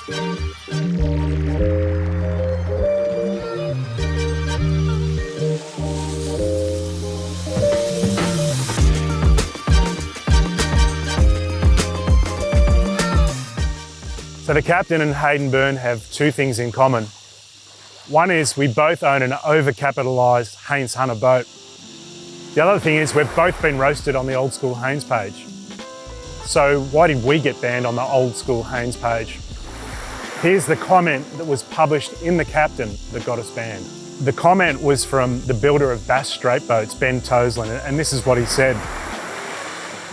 So the captain and Hayden Byrne have two things in common. One is we both own an overcapitalised Haynes Hunter boat. The other thing is we've both been roasted on the Old School Haynes page. So why did we get banned on the Old School Haynes page? Here's the comment that was published in the Captain that got us banned. The comment was from the builder of Bass Straight Boats, Ben Toslin, and this is what he said.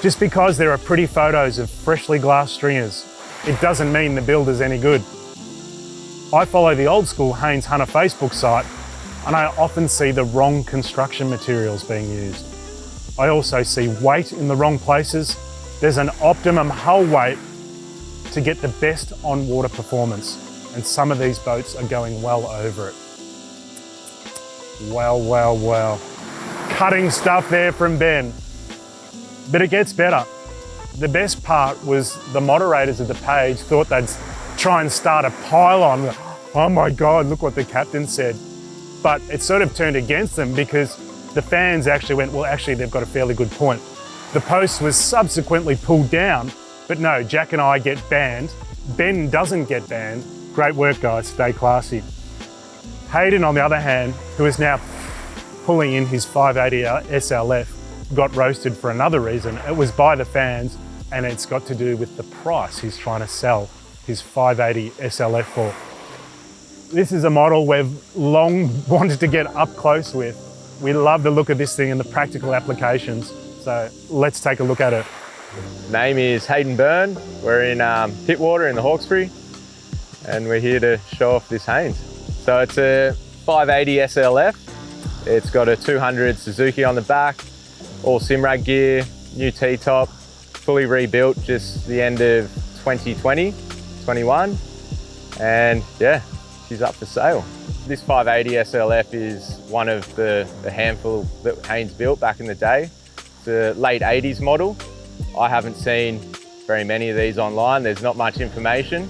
Just because there are pretty photos of freshly glassed stringers, it doesn't mean the build is any good. I follow the Old School Haynes Hunter Facebook site and I often see the wrong construction materials being used. I also see weight in the wrong places. There's an optimum hull weight to get the best on-water performance, and some of these boats are going well over it. Well, well, well. Cutting stuff there from Ben. But it gets better. The best part was the moderators of the page thought they'd try and start a pile-on. Oh my God, look what the captain said. But it sort of turned against them because the fans actually went, well, actually, they've got a fairly good point. The post was subsequently pulled down, but no, Jack and I get banned. Ben doesn't get banned. Great work, guys, stay classy. Hayden, on the other hand, who is now pulling in his 580 SLF, got roasted for another reason. It was by the fans, and it's got to do with the price he's trying to sell his 580 SLF for. This is a model we've long wanted to get up close with. We love the look of this thing and the practical applications. So let's take a look at it. Name is Hayden Byrne. We're in Pittwater in the Hawkesbury, and we're here to show off this Haynes. So it's a 580 SLF. It's got a 200 Suzuki on the back, all Simrad gear, new T-top, fully rebuilt just the end of 2020, 21. And yeah, she's up for sale. This 580 SLF is one of the handful that Haynes built back in the day. It's a late 80s model. I haven't seen very many of these online. There's not much information,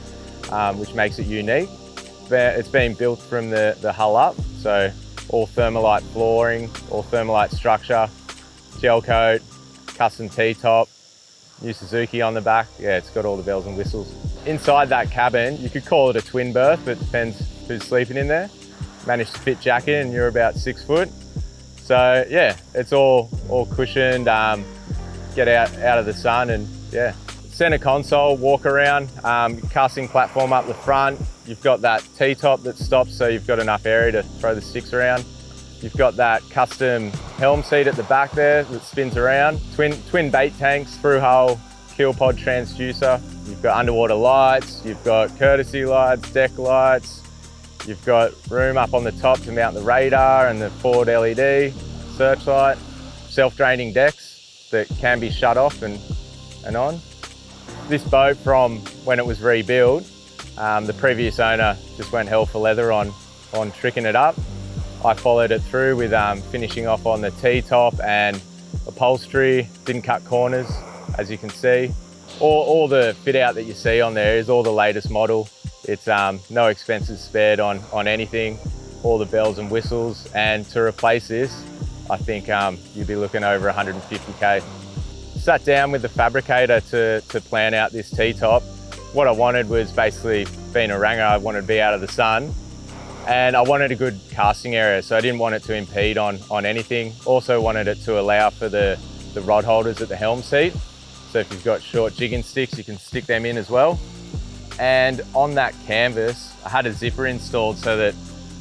which makes it unique. It's been built from the hull up, so all Thermalite flooring, all Thermalite structure, gel coat, custom T-top, new Suzuki on the back. Yeah, it's got all the bells and whistles. Inside that cabin, you could call it a twin berth, but it depends who's sleeping in there. Managed to fit Jack in, and you're about 6 foot. So yeah, it's all cushioned, get out of the sun, and yeah. Center console, walk around, casting platform up the front. You've got that T-top that stops, so you've got enough area to throw the sticks around. You've got that custom helm seat at the back there that spins around. Twin bait tanks, through hull, keel pod transducer. You've got underwater lights, you've got courtesy lights, deck lights. You've got room up on the top to mount the radar and the forward LED, searchlight, self-draining decks that can be shut off and on. This boat, from when it was rebuilt, the previous owner just went hell for leather on tricking it up. I followed it through with finishing off on the T-top and upholstery, didn't cut corners, as you can see. All the fit out that you see on there is all the latest model. It's no expenses spared on anything, all the bells and whistles. And to replace this, I think you'd be looking over 150K. Sat down with the fabricator to plan out this T-top. What I wanted was, basically, being a ranger, I wanted to be out of the sun, and I wanted a good casting area, so I didn't want it to impede on anything. Also wanted it to allow for the rod holders at the helm seat. So if you've got short jigging sticks, you can stick them in as well. And on that canvas, I had a zipper installed so that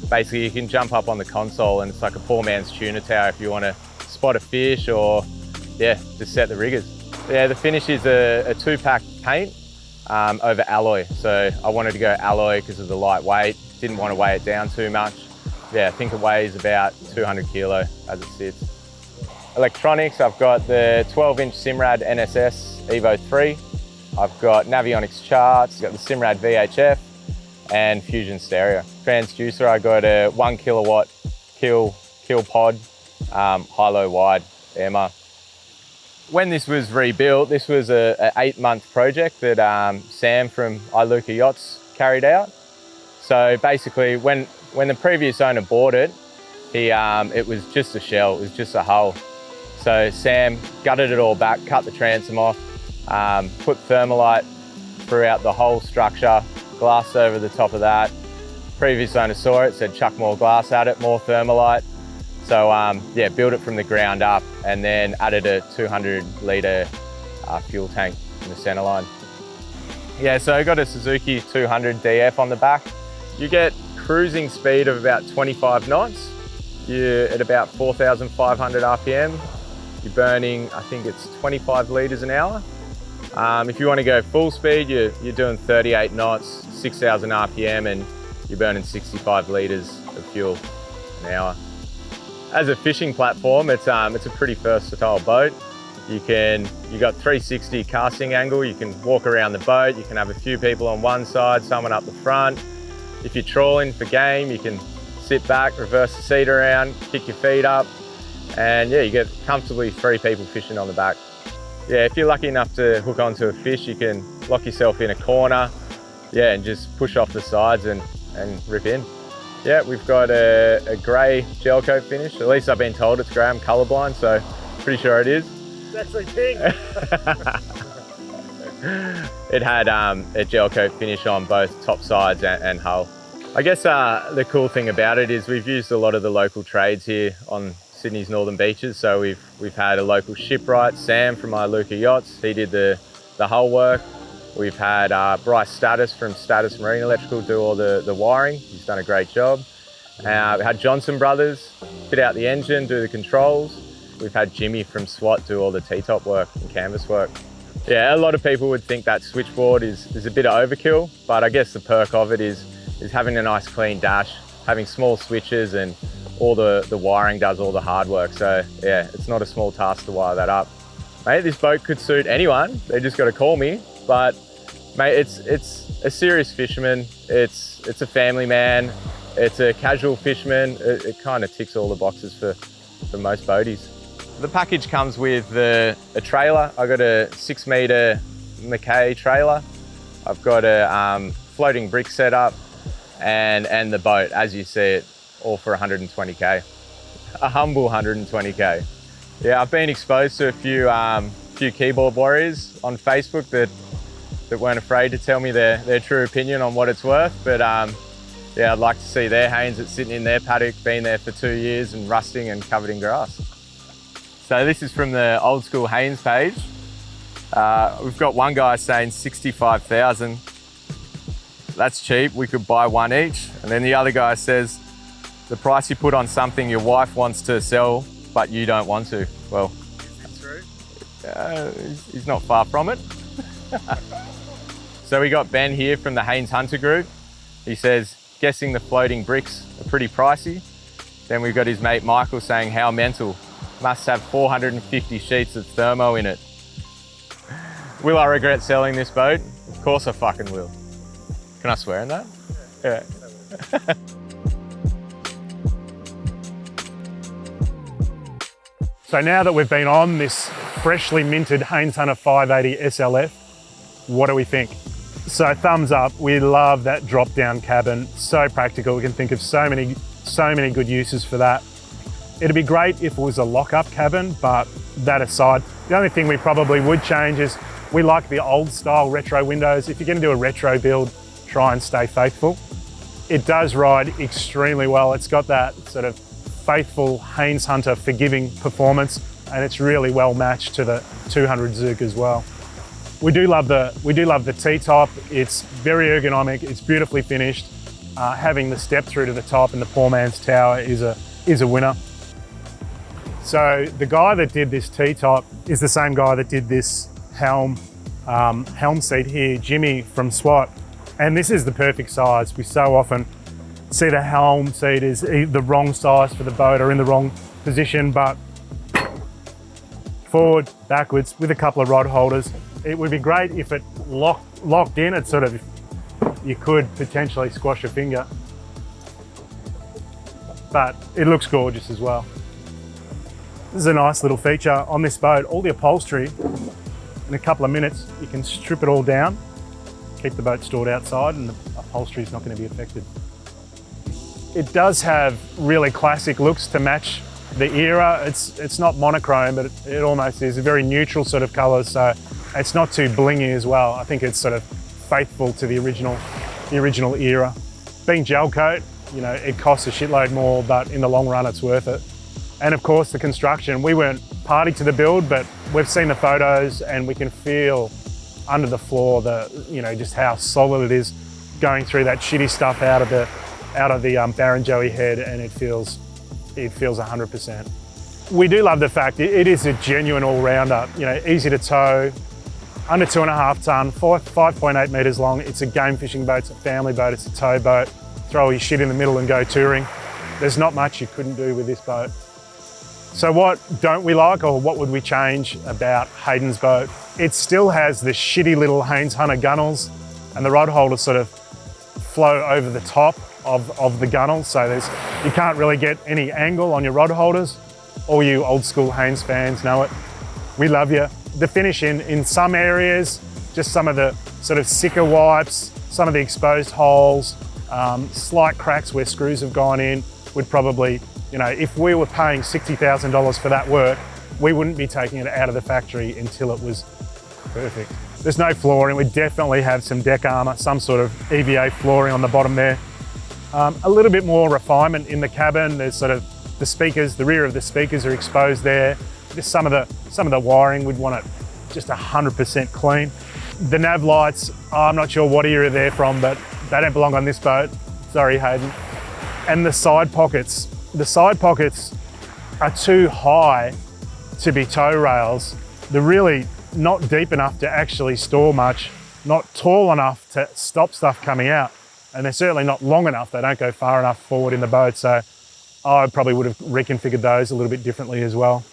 basically you can jump up on the console and it's like a poor man's tuna tower if you want to spot a fish or, yeah, just set the riggers. Yeah, the finish is a 2-pack paint over alloy. So I wanted to go alloy because of the light weight. Didn't want to weigh it down too much. Yeah, I think it weighs about 200 kilo as it sits. Electronics, I've got the 12-inch Simrad NSS Evo 3. I've got Navionics charts, got the Simrad VHF and Fusion stereo. Transducer, I got a 1 kilowatt keel pod, high-low wide AMR. When this was rebuilt, this was an 8-month project that Sam from Iluka Yachts carried out. So basically, when the previous owner bought it, it was just a shell, it was just a hull. So Sam gutted it all back, cut the transom off, put thermalite throughout the whole structure, glass over the top of that. Previous owner saw it, said chuck more glass at it, more thermalite. So yeah, built it from the ground up and then added a 200 litre fuel tank in the centre line. Yeah, so I got a Suzuki 200 DF on the back. You get cruising speed of about 25 knots. You're at about 4,500 RPM. You're burning, I think it's 25 litres an hour. If you want to go full speed, you're doing 38 knots, 6,000 RPM, and you're burning 65 litres of fuel an hour. As a fishing platform, it's a pretty versatile boat. You got 360 casting angle. You can walk around the boat. You can have a few people on one side, someone up the front. If you're trawling for game, you can sit back, reverse the seat around, kick your feet up, and yeah, you get comfortably 3 people fishing on the back. Yeah, if you're lucky enough to hook onto a fish, you can lock yourself in a corner, yeah, and just push off the sides and rip in. Yeah, we've got a grey gel coat finish. At least I've been told it's grey. I'm colourblind, so pretty sure it is. It's actually pink. It had a gel coat finish on both top sides and hull. I guess the cool thing about it is we've used a lot of the local trades here on Sydney's northern beaches. So we've had a local shipwright, Sam from Iluka Yachts. He did the hull work. We've had Bryce Status from Status Marine Electrical do all the wiring. He's done a great job. We had Johnson Brothers fit out the engine, do the controls. We've had Jimmy from SWAT do all the T-top work and canvas work. Yeah, a lot of people would think that switchboard is a bit of overkill, but I guess the perk of it is having a nice clean dash, having small switches, and all the wiring does all the hard work. So yeah, it's not a small task to wire that up. Mate, this boat could suit anyone. They just got to call me. But mate, it's a serious fisherman. It's a family man. It's a casual fisherman. It kind of ticks all the boxes for most boaties. The package comes with a trailer. I got a 6 metre Mackay trailer. I've got a floating brick setup and the boat, as you see it, all for 120K. A humble 120K. Yeah, I've been exposed to a few keyboard warriors on Facebook that weren't afraid to tell me their true opinion on what it's worth. But yeah, I'd like to see their Haynes that's sitting in their paddock, been there for 2 years and rusting and covered in grass. So this is from the Old School Haynes page. We've got one guy saying 65,000. That's cheap, we could buy one each. And then the other guy says, the price you put on something your wife wants to sell, but you don't want to. Well, Is it true? He's not far from it. So we got Ben here from the Haynes Hunter Group. He says, guessing the floating bricks are pretty pricey. Then we've got his mate Michael saying, how mental. Must have 450 sheets of thermo in it. Will I regret selling this boat? Of course I fucking will. Can I swear in that? Yeah. So now that we've been on this freshly minted Haynes Hunter 580 SLF, what do we think? So thumbs up, we love that drop-down cabin. So practical, we can think of so many good uses for that. It'd be great if it was a lock-up cabin, but that aside, the only thing we probably would change is we like the old style retro windows. If you're gonna do a retro build, try and stay faithful. It does ride extremely well. It's got that sort of faithful Haynes Hunter forgiving performance, and it's really well matched to the 200 Zook as well. We do love the T-top. It's very ergonomic. It's beautifully finished. Having the step through to the top and the poor man's tower is a winner. So the guy that did this T-top is the same guy that did this helm seat here, Jimmy from SWAT. And this is the perfect size. We so often see the helm seat is the wrong size for the boat or in the wrong position, but forward, backwards with a couple of rod holders. It would be great if it locked in. It's sort of, you could potentially squash a finger, but it looks gorgeous as well. This is a nice little feature on this boat. All the upholstery, in a couple of minutes, you can strip it all down, keep the boat stored outside, and the upholstery is not going to be affected. It does have really classic looks to match the era. It's not monochrome, but it almost is a very neutral sort of colours, so it's not too blingy as well. I think it's sort of faithful to the original era. Being gel coat, you know, it costs a shitload more, but in the long run, it's worth it. And of course, the construction. We weren't party to the build, but we've seen the photos and we can feel under the floor just how solid it is going through that shitty stuff out of the Barrenjoey head, and it feels 100%. We do love the fact it is a genuine all-rounder. You know, easy to tow, under 2.5 tonne, 5.8 metres long. It's a game fishing boat, it's a family boat, it's a tow boat. Throw all your shit in the middle and go touring. There's not much you couldn't do with this boat. So what don't we like, or what would we change about Hayden's boat? It still has the shitty little Haynes Hunter gunnels, and the rod holders sort of flow over the top of the gunnels, so you can't really get any angle on your rod holders. All you old school Haynes fans know it. We love you. The finish in some areas, just some of the sort of sicker wipes, some of the exposed holes, slight cracks where screws have gone in, would probably, you know, if we were paying $60,000 for that work, we wouldn't be taking it out of the factory until it was perfect. There's no flooring. We definitely have some deck armour, some sort of EVA flooring on the bottom there. A little bit more refinement in the cabin. There's sort of the speakers, the rear of the speakers are exposed there. Just some of the wiring, we'd want it just 100% clean. The nav lights, I'm not sure what era they're from, but they don't belong on this boat. Sorry, Hayden. And the side pockets are too high to be tow rails. They're really not deep enough to actually store much, not tall enough to stop stuff coming out, and they're certainly not long enough. They don't go far enough forward in the boat, so I probably would have reconfigured those a little bit differently as well.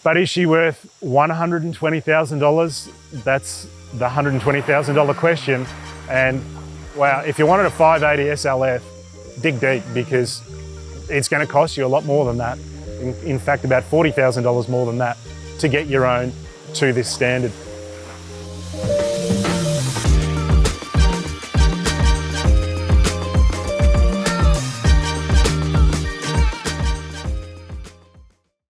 But is she worth $120,000? That's the $120,000 question. And wow, if you wanted a 580 SLF, dig deep, because it's going to cost you a lot more than that. In fact, about $40,000 more than that to get your own to this standard.